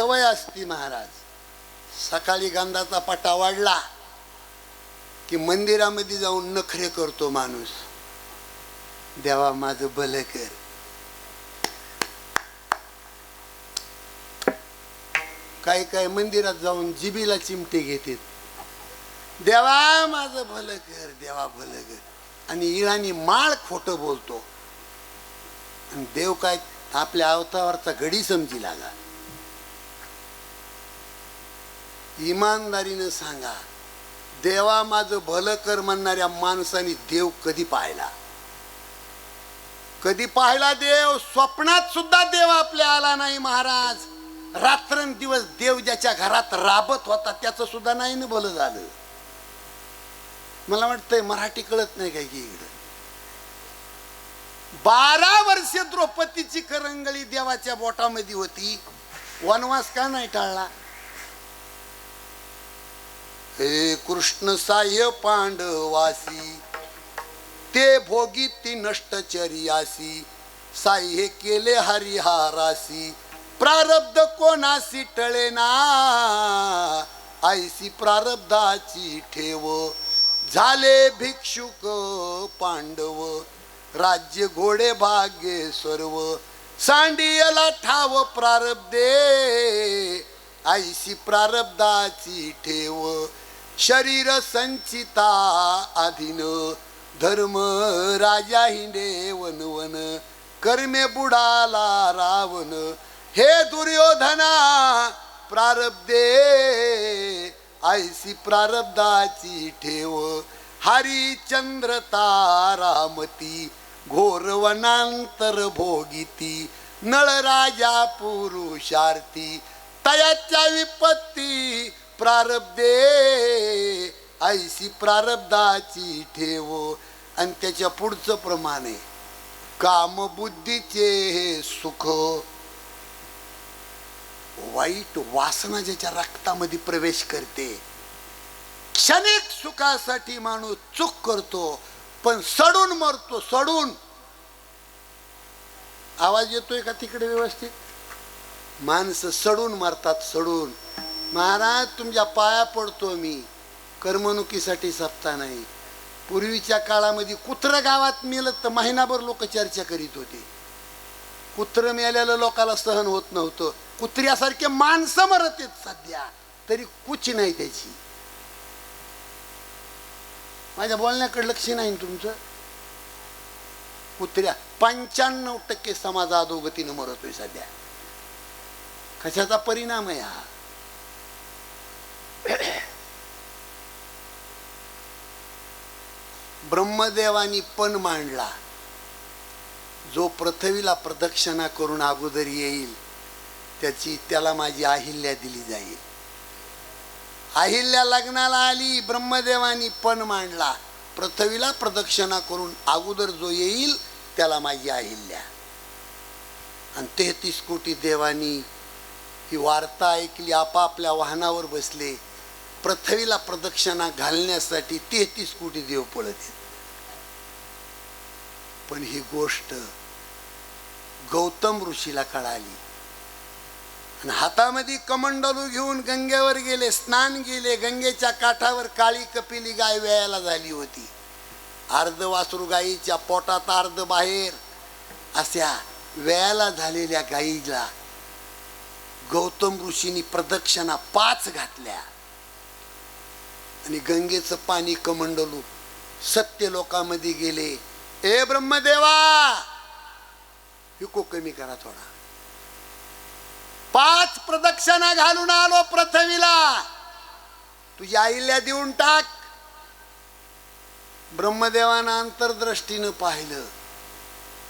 सवय असती महाराज, सकाळी गंधाचा पटा वाढला की मंदिरामध्ये जाऊन नखरे करतो माणूस, देवा माझं भलं कर. काय काय मंदिरात जाऊन जिबीला चिमटे घेतात, देवा माझं भलं कर, देवा भलं कर. आणि इळानी माळ खोटं बोलतो आणि देव काय आपल्या अवताराचा गडी समजी लागा. इमानदारीनं सांगा, देवा माझं भलं कर म्हणणाऱ्या माणसाने देव कधी पाहिला? कधी पाहिला देव? स्वप्नात सुद्धा देव आपल्या आला नाही महाराज. रात्रंदिवस देव ज्याच्या घरात राबत होता त्याचं सुद्धा नाही ना भलं झालं. मला वाटतंय मराठी कळत नाही काय की इकडं. 12 वर्ष द्रौपदीची करंगळी देवाच्या बोटामध्ये होती, वनवास का नाही टाळला? हे कृष्ण साह्य पांडवासी, ते भोगी ती नष्टचर्यासी, साह्य केले हरिहारासी, प्रारब्ध कोणासी टळेना, ऐसी प्रारब्धाची ठेव, झाले भिक्षुक पांडव, राज्य घोडे भाग्य सर्व, सांडियला ठाव प्रारब्धे, ऐसी प्रारब्धाची ठेव, शरीर संचिता अधीन, धर्म राजा हिंडे वनवन, कर्मे बुडाला रावण, हे दुर्योधना प्रारब्धे, ऐसी प्रारब्धाची ठेव, हरिचंद्र तारामती, घोर वनांतर भोगिती, नळ राजा पुरुषार्थी, तयाच्या विपत्ती प्रारब्धे, ऐसी प्रारब्धाची ठेव. आणि त्याच्या पुढचं प्रमाण आहे, कामबुद्धीचे हे सुख, वाईट वासना ज्याच्या रक्तामध्ये प्रवेश करते, क्षणिक सुखासाठी माणूस चूक करतो पण सडून मरतो. सडून. आवाज येतोय का तिकडे व्यवस्थित? माणसं सडून मरतात, सडून. महाराज तुमच्या पाया पडतो मी, करमणुकीसाठी सप्ताह नाही. पूर्वीच्या काळामध्ये कुत्र गावात मेलं तर महिनाभर लोक चर्चा करीत होते. कुत्र मेलेलं लोकाला सहन होत नव्हतं. कुत्र्यासारखे माणसं मरत आहेत सध्या, तरी कुच नाही त्याची. माझ्या बोलण्याकडे लक्ष नाही तुमचं. कुत्र्या 95% समाज अधोगतीनं मरतोय सध्या. कशाचा परिणाम आहे हा? ब्रह्मदेवानी पण मांडला, जो पृथ्वीला प्रदक्षिणा करून अगोदर येईल त्याला माझी अहिल्या दिली जाईल. अहिल्या लग्नाला आली, ब्रह्मदेवानी पण मांडला, पृथ्वीला प्रदक्षिणा करून अगोदर जो येईल त्याला माझी अहिल्या. आणि 33 कोटी देवानी ही वार्ता ऐकली, आपापल्या वाहनावर बसले, पृथ्वीला प्रदक्षिणा घालण्यासाठी 33 कोटी देव पळत. पण ही गोष्ट गौतम ऋषीला कळाली आणि हातामध्ये कमंडलू घेऊन गंगेवर गेले, स्नान गेले. गंगेच्या काठावर काळी कपिली गाय व्यायाला झाली होती. अर्ध वासरू गायीच्या पोटात, अर्ध बाहेर, अशा व्यायाला झालेल्या गायीला गौतम ऋषींनी प्रदक्षिणा 5 घातल्या आणि गंगेचं पाणी कमंडलू सत्य लोकांमध्ये गेले. ए ब्रह्मदेवा, हिको कमी करा थोडा. 5 प्रदक्षिणा घालून आलो पृथ्वीला, तुझी अहिल्या देऊन टाक. ब्रह्मदेवानं अंतर्दृष्टीनं पाहिलं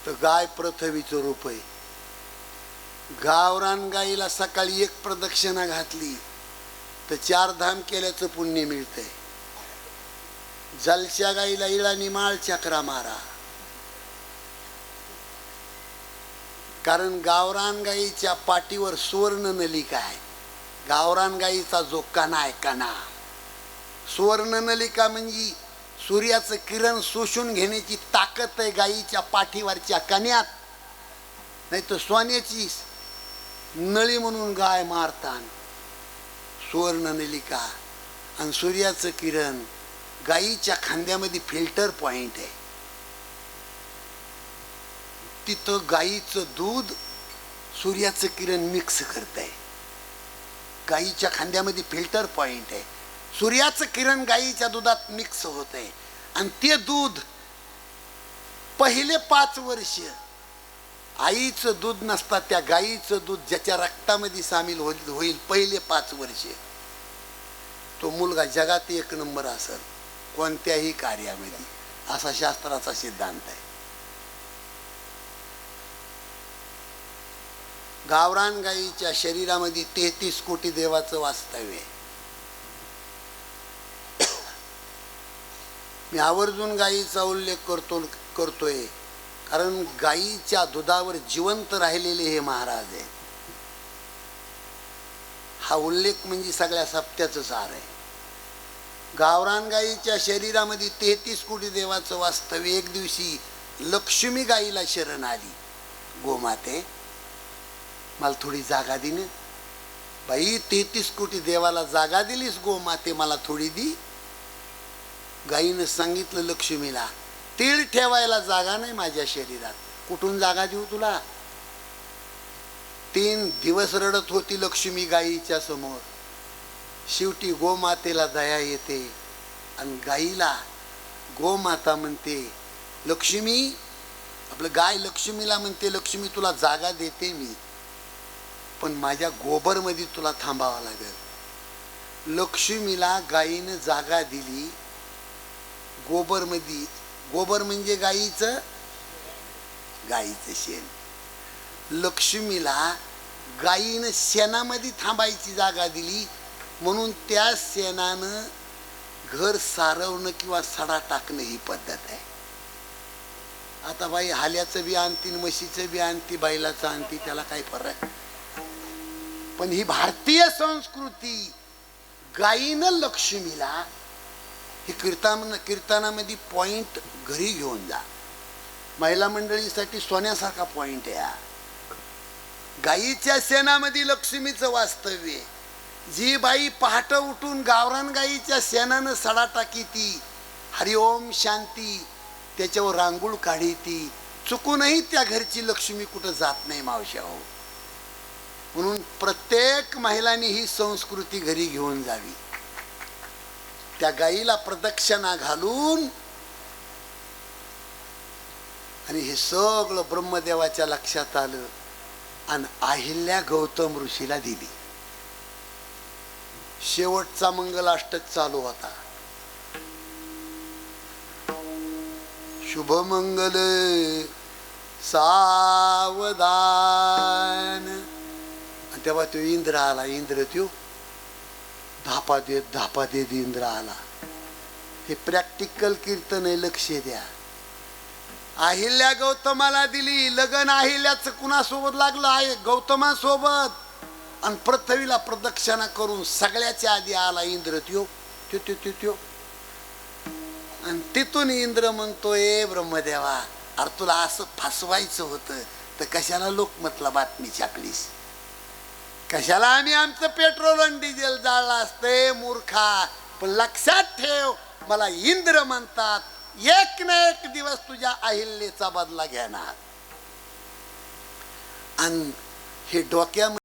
तर गाय पृथ्वीचं रूप आहे. गावरान गाईला सकाळी 1 प्रदक्षिणा घातली तर 4 धाम केल्याचं पुण्य मिळतंय. जलच्या गाईला इळानी माळ चक्रा मारा. कारण गावरान गाईच्या पाठीवर सुवर्ण नलिका आहे. गावरान गाईचा जो कणा आहे, कणा, सुवर्ण नलिका म्हणजे सूर्याचं किरण शोषून घेण्याची ताकद आहे गाईच्या पाठीवरच्या कण्यात. नाही तर सोन्याची नळी म्हणून गाय मारतान, सुवर्ण नलिका आणि सूर्याचं किरण, गाईच्या खांद्यामध्ये फिल्टर पॉइंट आहे, तिथं गाईचं दूध सूर्याचं किरण मिक्स करतंय. गाईच्या खांद्यामध्ये फिल्टर पॉइंट आहे, सूर्याचं किरण गाईच्या दुधात मिक्स होत आहे आणि ते दूध पहिले 5 वर्ष आईचं दूध नसतात, त्या गाईचं दूध ज्याच्या रक्तामध्ये सामील होईल पहिले 5 वर्ष, तो मुलगा जगात 1 नंबर असेल कोणत्याही कार्यामध्ये, असा शास्त्राचा सिद्धांत आहे. गावरान गाईच्या शरीरामध्ये 33 कोटी देवाचं वास्तव्य आहे. मी आवर्जून गाईचा उल्लेख करतोय कारण गाईच्या दुधावर जिवंत राहिलेले हे महाराज आहेत. हा उल्लेख म्हणजे सगळ्या सत्याचं सार आहे. गावरान गाईच्या शरीरामध्ये 33 कोटी देवाचं वास्तव्य. एक दिवशी लक्ष्मी गाईला शरण आली, गोमाते मला थोडी जागा दे ना. बाई 33 कोटी देवाला जागा दिलीस गोमाते, मला थोडी दी. गाईनं सांगितलं लक्ष्मीला, तीळ ठेवायला जागा नाही माझ्या शरीरात, कुठून जागा देऊ तुला. 3 दिवस रडत होती लक्ष्मी गाईच्या समोर. शेवटी गोमातेला दया येते आणि गाईला गोमाता म्हणते, लक्ष्मी, आपलं गाय लक्ष्मीला म्हणते, लक्ष्मी तुला जागा देते मी, पण माझ्या गोबरमध्ये तुला थांबावं लागेल. लक्ष्मीला गाईनं जागा दिली गोबरमध्ये. गोबर म्हणजे गाईचं शेण. लक्ष्मीला गाईनं शेणामध्ये थांबायची जागा दिली, म्हणून त्या शेणानं घर सारवणं किंवा सडा टाकणं ही पद्धत आहे. आता बाई हाल्याचं बी आणती, म्हशीचं बी आणती, बैलाचं आणती, त्याला काही फरक. पण ही भारतीय संस्कृती, गाईनं लक्ष्मीला, ही कीर्तनामध्ये पॉइंट घरी घेऊन जा. महिला मंडळीसाठी सोन्यासारखा पॉइंट आहे. गाईच्या शेणामध्ये लक्ष्मीचं वास्तव्य. जी बाई पहाट उठून गावरान गाईच्या शेणानं सडा टाकी ती, हरिओम शांती, त्याच्यावर रांगोळ काढी ती, चुकूनही त्या घरची लक्ष्मी कुठं जात नाही मावश्या हो. म्हणून प्रत्येक महिलांनी ही संस्कृती घरी घेऊन जावी. त्या गाईला प्रदक्षिणा घालून, आणि हे सगळं ब्रह्मदेवाच्या लक्षात आलं आणि अहिल्या गौतम ऋषीला दिली. शेवटचा मंगलाष्टक चालू होता. शुभमंगल सावधान. तेव्हा तो इंद्र आला. इंद्र त्यो धापा देत इंद्र आला. हे प्रॅक्टिकल कीर्तन आहे, लक्ष द्या. अहिल्या गौतमाला दिली. लगन अहिल्याचं कुणासोबत लागलं आहे? गौतमासोबत. आणि पृथ्वीला प्रदक्षिणा करून सगळ्याच्या आधी आला इंद्र त्यो. आणि तिथून इंद्र म्हणतोय, ब्रह्मदेवा, अरे तुला असं फसवायचं होतं तर कशाला लोकमतला बातमी छापलीस? कशाला आम्ही आमचं पेट्रोल आणि डिझेल जाळलं असते मूर्खा. पण लक्षात ठेव, मला इंद्र म्हणतात, एक ना एक दिवस तुझ्या अहिल्येचा बदला घेणार. आणि हे डोक्यामध्ये